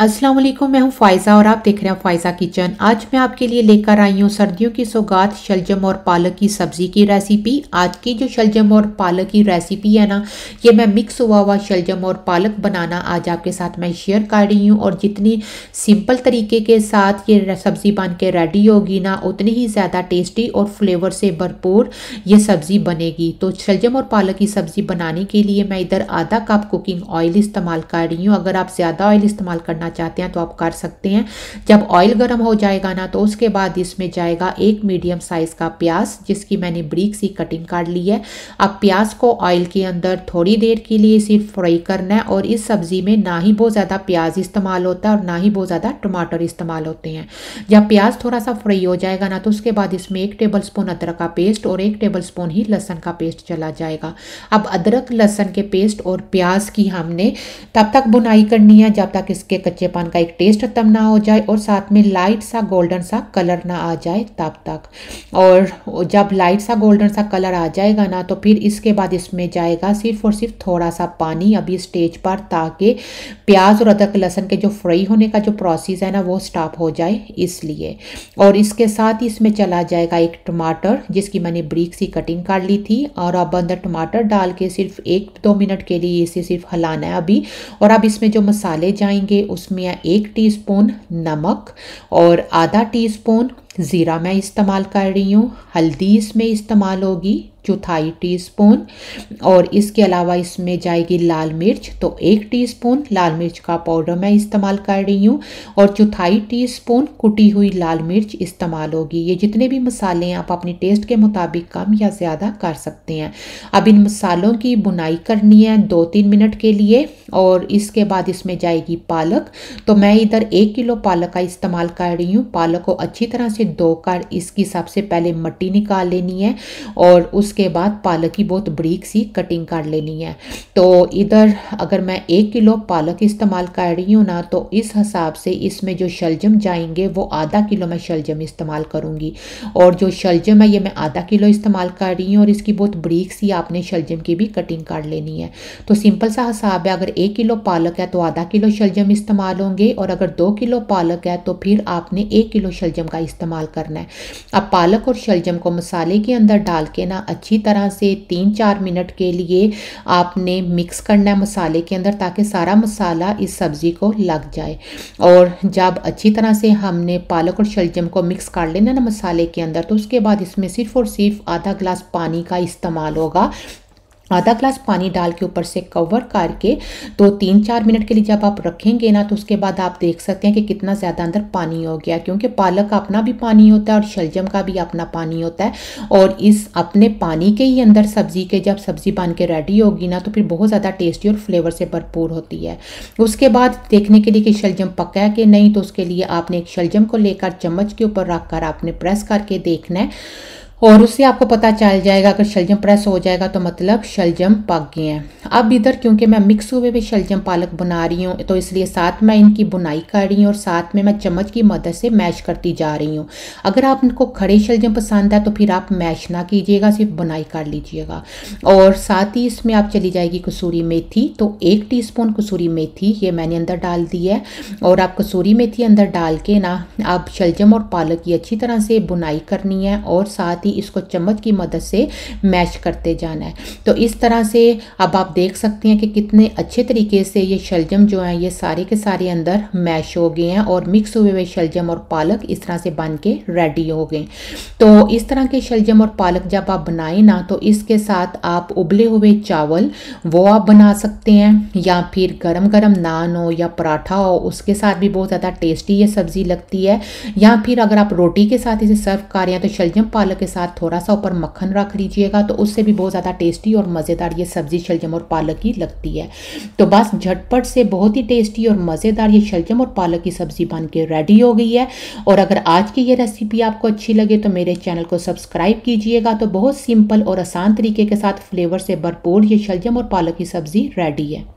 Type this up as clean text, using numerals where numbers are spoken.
अस्सलाम वालेकुम, मैं हूं फ़ायज़ा और आप देख रहे हैं फ़ायज़ा किचन। आज मैं आपके लिए लेकर आई हूं सर्दियों की सौगात शलजम और पालक की सब्ज़ी की रेसिपी। आज की जो शलजम और पालक की रेसिपी है ना, ये मैं मिक्स हुआ शलजम और पालक बनाना आज आपके साथ मैं शेयर कर रही हूं। और जितनी सिंपल तरीके के साथ ये सब्ज़ी बन के रेडी होगी ना, उतनी ही ज़्यादा टेस्टी और फ्लेवर से भरपूर ये सब्ज़ी बनेगी। तो शलजम और पालक की सब्ज़ी बनाने के लिए मैं इधर आधा कप कुकिंग ऑयल इस्तेमाल कर रही हूँ। अगर आप ज़्यादा ऑयल इस्तेमाल करना चाहते हैं तो आप कर सकते हैं। जब ऑयल गर्म हो जाएगा ना, तो उसके बाद इसमें जाएगा एक मीडियम साइज का प्याज, जिसकी मैंने बारीक सी कटिंग कर ली है। अब प्याज को ऑयल के अंदर थोड़ी देर के लिए सिर्फ फ्राई करना है। और इस सब्जी में ना ही बहुत ज़्यादा प्याज इस्तेमाल होता है और ना ही बहुत ज़्यादा टमाटर इस्तेमाल होते हैं। जब प्याज थोड़ा सा फ्राई हो जाएगा ना, तो उसके बाद इसमें 1 टेबल स्पून अदरक का पेस्ट और 1 टेबल स्पून ही लहसुन का पेस्ट चला जाएगा। अब अदरक लहसुन के पेस्ट और प्याज की हमने तब तक बुनाई करनी है जब तक इसके कच्चेपन का एक टेस्ट खत्म ना हो जाए और साथ में लाइट सा गोल्डन सा कलर ना आ जाए तब तक। और जब लाइट सा गोल्डन सा कलर आ जाएगा ना, तो फिर इसके बाद इसमें जाएगा सिर्फ और सिर्फ थोड़ा सा पानी अभी स्टेज पर, ताकि प्याज और अदरक लहसुन के जो फ्राई होने का जो प्रोसेस है ना, वो स्टॉप हो जाए इसलिए। और इसके साथ ही इसमें चला जाएगा एक टमाटर, जिसकी मैंने बारीक सी कटिंग कर ली थी। और अब अंदर टमाटर डाल के सिर्फ 1-2 मिनट के लिए इसे सिर्फ हिलाना है अभी। और अब इसमें जो मसाले जाएंगे उसमें 1 टीस्पून नमक और आधा टीस्पून ज़ीरा मैं इस्तेमाल कर रही हूँ। हल्दी इसमें इस्तेमाल होगी 1/4 टीस्पून। और इसके अलावा इसमें जाएगी लाल मिर्च, तो 1 टीस्पून लाल मिर्च का पाउडर मैं इस्तेमाल कर रही हूँ। और 1/4 टीस्पून कुटी हुई लाल मिर्च इस्तेमाल होगी। ये जितने भी मसाले हैं आप अपनी टेस्ट के मुताबिक कम या ज़्यादा कर सकते हैं। अब इन मसालों की बुनाई करनी है 2-3 मिनट के लिए। और इसके बाद इसमें जाएगी पालक, तो मैं इधर 1 किलो पालक का इस्तेमाल कर रही हूँ। पालक को अच्छी तरह से धोकर इसकी सबसे पहले मट्टी निकाल लेनी है और उसके बाद पालक की बहुत बारीक सी कटिंग कर लेनी है। तो इधर अगर मैं 1 किलो पालक इस्तेमाल कर रही हूँ ना, तो इस हिसाब से इसमें जो शलजम जाएंगे वो आधा किलो मैं शलजम इस्तेमाल करूँगी। और जो शलजम है ये मैं आधा किलो इस्तेमाल कर रही हूँ और इसकी बहुत बारीक सी आपने शलजम की भी कटिंग कर लेनी है। तो सिंपल सा हिसाब है, अगर 1 किलो पालक है तो आधा किलो शलजम इस्तेमाल होंगे, और अगर 2 किलो पालक है तो फिर आपने 1 किलो शलजम का इस्तेमाल करना है। अब पालक और शलजम को मसाले के अंदर डाल के ना अच्छी तरह से 3-4 मिनट के लिए आपने मिक्स करना है मसाले के अंदर, ताकि सारा मसाला इस सब्ज़ी को लग जाए। और जब अच्छी तरह से हमने पालक और शलजम को मिक्स कर लेना ना मसाले के अंदर, तो उसके बाद इसमें सिर्फ और सिर्फ आधा गिलास पानी का इस्तेमाल होगा। आधा ग्लास पानी डाल के ऊपर से कवर करके तो 3-4 मिनट के लिए जब आप रखेंगे ना, तो उसके बाद आप देख सकते हैं कि कितना ज़्यादा अंदर पानी हो गया, क्योंकि पालक का अपना भी पानी होता है और शलजम का भी अपना पानी होता है। और इस अपने पानी के ही अंदर सब्ज़ी के जब सब्ज़ी बन के रेडी होगी ना, तो फिर बहुत ज़्यादा टेस्टी और फ्लेवर से भरपूर होती है। उसके बाद देखने के लिए कि शलजम पका है कि नहीं, तो उसके लिए आपने एक शलजम को लेकर चम्मच के ऊपर रख कर आपने प्रेस करके देखना है, और उससे आपको पता चल जाएगा अगर शलजम प्रेस हो जाएगा तो मतलब शलजम पक गए हैं। अब इधर क्योंकि मैं मिक्स हुए हुए शलजम पालक बना रही हूँ, तो इसलिए साथ में इनकी बुनाई कर रही हूँ और साथ में मैं चम्मच की मदद से मैश करती जा रही हूँ। अगर आपको खड़े शलजम पसंद है तो फिर आप मैश ना कीजिएगा, सिर्फ बुनाई कर लीजिएगा। और साथ ही इसमें आप चली जाएगी कसूरी मेथी, तो 1 टीस्पून कसूरी मेथी ये मैंने अंदर डाल दी है। और आप कसूरी मेथी अंदर डाल के ना आप शलजम और पालक की अच्छी तरह से बुनाई करनी है और साथ इसको चम्मच की मदद से मैश करते जाना है। तो इस तरह से अब आप देख सकते हैं कि कितने अच्छे तरीके से ये शलजम जो है ये सारे के सारे अंदर मैश हो गए हैं और मिक्स हुए हुए शलजम और पालक इस तरह से बन के रेडी हो गए। तो इस तरह के शलजम और पालक जब आप बनाएं ना, तो इसके साथ आप उबले हुए चावल वो आप बना सकते हैं, या फिर गरम गरम नान हो या पराठा हो, उसके साथ भी बहुत ज़्यादा टेस्टी ये सब्ज़ी लगती है। या फिर अगर आप रोटी के साथ इसे सर्व कर रहे हैं तो शलजम पालक के साथ थोड़ा सा ऊपर मक्खन रख लीजिएगा, तो उससे भी बहुत ज़्यादा टेस्टी और मज़ेदार ये सब्ज़ी शलजम और पालक की लगती है। तो बस झटपट से बहुत ही टेस्टी और मज़ेदार ये शलजम और पालक की सब्ज़ी बन के रेडी हो गई है। और अगर आज की ये रेसिपी आपको अच्छी लगे तो मेरे चैनल को सब्सक्राइब कीजिएगा। तो बहुत सिंपल और आसान तरीके के साथ फ्लेवर से भरपूर ये शलजम और पालक की सब्ज़ी रेडी है।